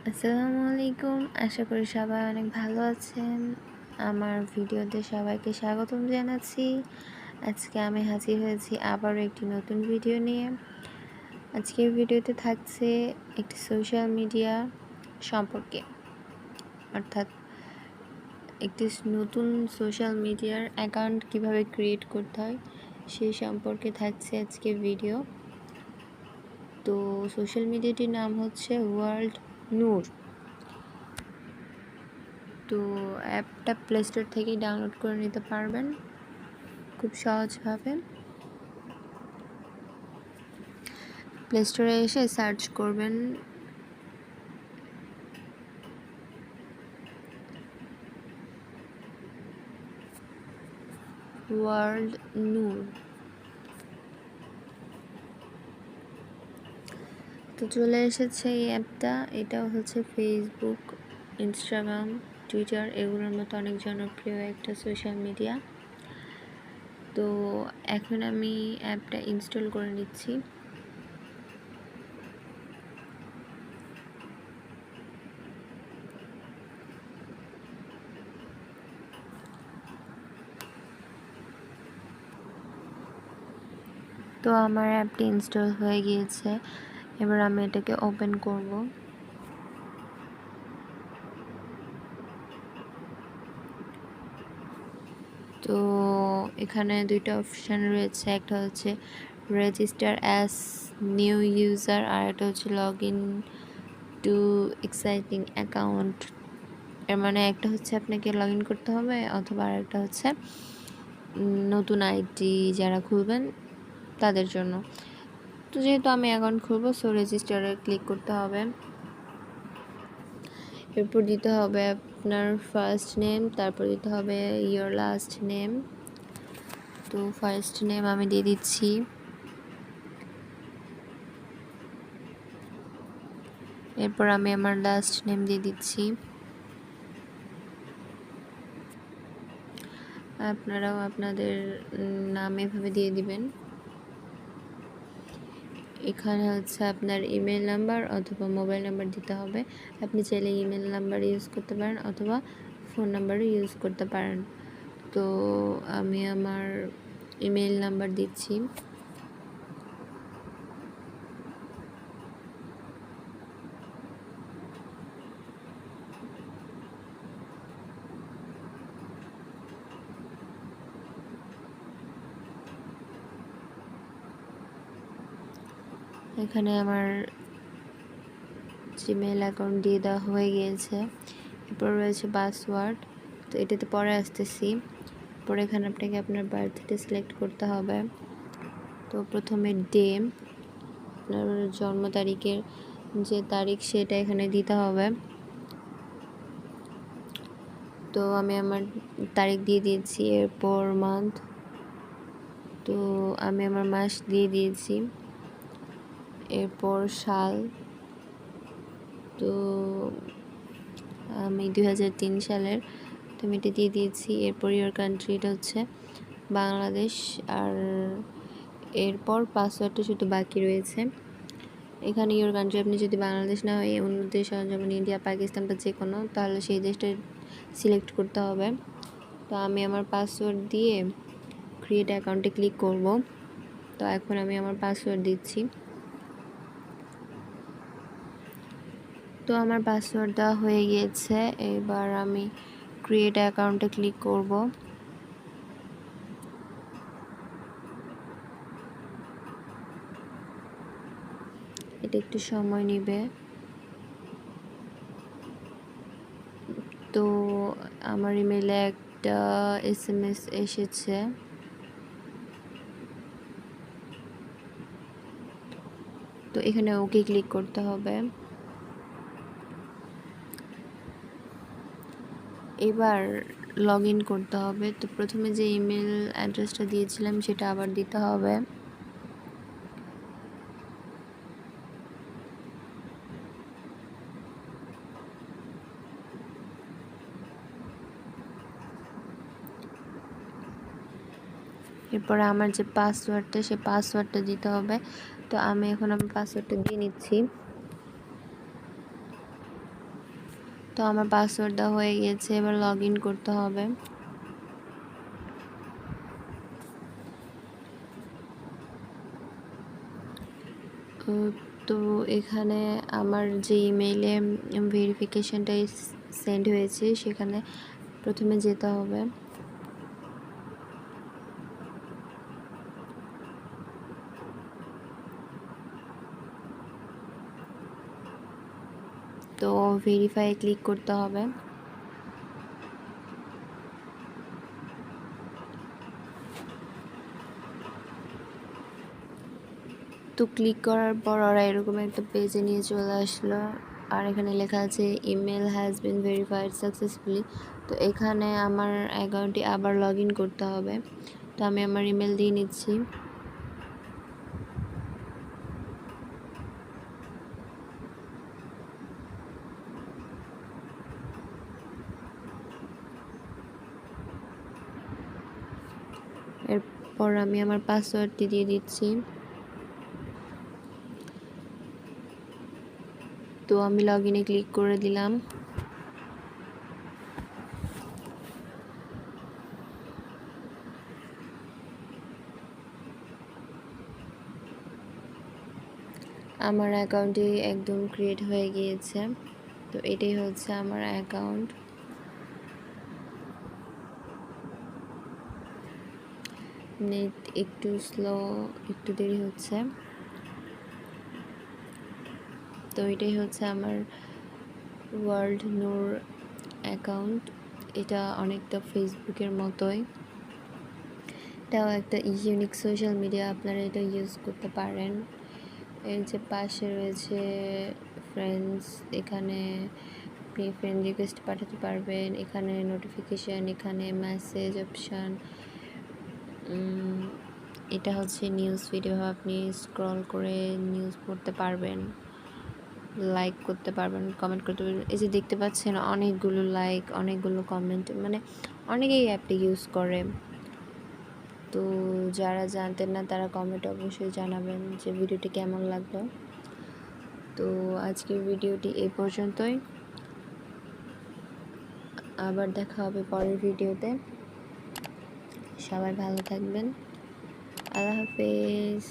আসসালামু আলাইকুম। আশা করি সবাই অনেক ভালো আছেন। আমার ভিডিওতে সবাইকে স্বাগতম জানাচ্ছি। আজকে আমি হাজির হয়েছি আবারও একটি নতুন ভিডিও নিয়ে। আজকের ভিডিওতে থাকছে একটি সোশ্যাল মিডিয়া সম্পর্কে, অর্থাৎ একটি নতুন সোশ্যাল মিডিয়ার অ্যাকাউন্ট কিভাবে ক্রিয়েট করতে হয় সেই সম্পর্কে থাকছে আজকের ভিডিও। তো সোশ্যাল মিডিয়াটির নাম হচ্ছে ওয়ার্ল্ডনোর। তো অ্যাপটা প্লে স্টোর থেকেই ডাউনলোড করে নিতে পারবেন খুব সহজভাবে। প্লে স্টোরে এসে সার্চ করবেন ওয়ার্ল্ডনোর। তো চলে এসেছে এই অ্যাপটা। এটা হচ্ছে ফেসবুক, ইনস্টাগ্রাম, টুইটার এগুলোর মতো অনেক জনপ্রিয় একটা সোশ্যাল মিডিয়া। তো এখন আমি অ্যাপটা ইনস্টল করে নিচ্ছি। তো আমার অ্যাপটি ইনস্টল হয়ে গিয়েছে। এবার আমি এটাকে ওপেন করব। তো এখানে দুইটা অপশান রয়েছে, একটা হচ্ছে রেজিস্টার অ্যাজ নিউ ইউজার আর একটা হচ্ছে log in to existing account. এর মানে একটা হচ্ছে আপনাকে লগ ইন করতে হবে, অথবা আর একটা হচ্ছে নতুন আইডি যারা খুলবেন তাদের জন্য। তো যেহেতু আমি অ্যাকাউন্ট খুলবো, সো রেজিস্টারে ক্লিক করতে হবে। এরপর দিতে হবে আপনার ফার্স্ট নেম, তারপর দিতে হবে ইয়োর লাস্ট নেম। তো ফার্স্ট নেম আমি দিয়ে দিচ্ছি। এরপর আমি আমার লাস্ট নেম দিয়ে দিচ্ছি। আপনারাও আপনাদের নাম এভাবে দিয়ে দিবেন। এখানে হচ্ছে আপনার ইমেল নাম্বার অথবা মোবাইল নাম্বার দিতে হবে। আপনি চাইলে ইমেল নাম্বার ইউজ করতে পারেন অথবা ফোন নাম্বারও ইউজ করতে পারেন। তো আমি আমার ইমেল নাম্বার দিচ্ছি। এখানে আমার জিমেইল অ্যাকাউন্ট দিয়ে দেওয়া হয়ে গিয়েছে। এরপর রয়েছে পাসওয়ার্ড, তো এটাতে পরে আসতেছি। পরে এখানে আপনাকে আপনার বার্থডে সিলেক্ট করতে হবে। তো প্রথমে ডে, আপনার জন্ম তারিখের যে তারিখ সেটা এখানে দিতে হবে। তো আমি আমার তারিখ দিয়ে দিয়েছি। এরপর মান্থ, তো আমি আমার মাস দিয়ে দিয়েছি। এরপর সাল, তো আমি 2003 সালের, তো আমি এটা দিয়ে দিয়েছি। এরপর ইয়োর কান্ট্রিটা হচ্ছে বাংলাদেশ, আর এরপর পাসওয়ার্ডটা শুধু বাকি রয়েছে। এখানে ইয়োর কান্ট্রি আপনি যদি বাংলাদেশ না হয় অন্য দেশ হয়, যেমন ইন্ডিয়া, পাকিস্তান বা যে কোনো, তাহলে সেই দেশটা সিলেক্ট করতে হবে। তো আমি আমার পাসওয়ার্ড দিয়ে ক্রিয়েট অ্যাকাউন্টে ক্লিক করব। তো এখন আমি আমার পাসওয়ার্ড দিচ্ছি। তো আমার পাসওয়ার্ড দেওয়া হয়ে গিয়েছে। এবার আমি ক্রিয়েট অ্যাকাউন্টে ক্লিক করব। এটা একটু সময় নেবে। তো আমার ইমেলে একটা SMS এসেছে। তো এখানে ওকে ক্লিক করতে হবে। এবার লগ ইন করতে হবে। তো প্রথমে যে ইমেল অ্যাড্রেসটা দিয়েছিলাম সেটা আবার দিতে হবে। এরপরে আমার যে পাসওয়ার্ডটা, সে পাসওয়ার্ডটা দিতে হবে। তো আমি এখন আমার পাসওয়ার্ডটা দিয়ে নিচ্ছি। তো আমার পাসওয়ার্ড দেওয়া হয়ে গিয়েছে, এবার লগ ইন করতে হবে। তো এখানে আমার যে ইমেইলে ভেরিফিকেশানটা সেন্ড হয়েছে সেখানে প্রথমে যেতে হবে। তো ভেরিফাই ক্লিক করতে হবে। তো ক্লিক করার পর ওরা এরকম একটা পেজে নিয়ে চলে আসলো, আর এখানে লেখা আছে email has been verified successfully. তো এখানে আমার অ্যাকাউন্টটি আবার লগ ইন করতে হবে। তো আমি আমার ইমেল দিয়ে নিচ্ছি। এরপর আমি আমার পাসওয়ার্ডটি দিয়ে দিচ্ছি। তো আমি লগ ইনে ক্লিক করে দিলাম। আমার অ্যাকাউন্টটি একদম ক্রিয়েট হয়ে গিয়েছে। তো এটাই হচ্ছে আমার অ্যাকাউন্ট। নেট একটু স্লো, একটু দেরি হচ্ছে। তো এটাই হচ্ছে আমার ওয়ার্ল্ডনোর অ্যাকাউন্ট। এটা অনেকটা ফেসবুকের মতোই, এটাও একটা ইউনিক সোশ্যাল মিডিয়া, আপনারা এটা ইউজ করতে পারেন। এর যে পাশে রয়েছে ফ্রেন্ডস, এখানে আপনি ফ্রেন্ড রিকোয়েস্ট পাঠাতে পারবেন, এখানে নোটিফিকেশান, এখানে মেসেজ অপশান। এটা হচ্ছে নিউজ ফিড, এভাবে আপনি স্ক্রল করে নিউজ পড়তে পারবেন, লাইক করতে পারবেন, কমেন্ট করতে পারবেন। এই যে দেখতে পাচ্ছেন অনেকগুলো লাইক, অনেকগুলো কমেন্ট, মানে অনেকেই অ্যাপটি ইউজ করে। তো যারা জানতেন না তারা কমেন্টে অবশ্যই জানাবেন যে ভিডিওটি কেমন লাগলো। তো আজকের ভিডিওটি এই পর্যন্তই, আবার দেখা হবে পরের ভিডিওতে। সবাই ভালো থাকবেন, আল্লাহ হাফেজ।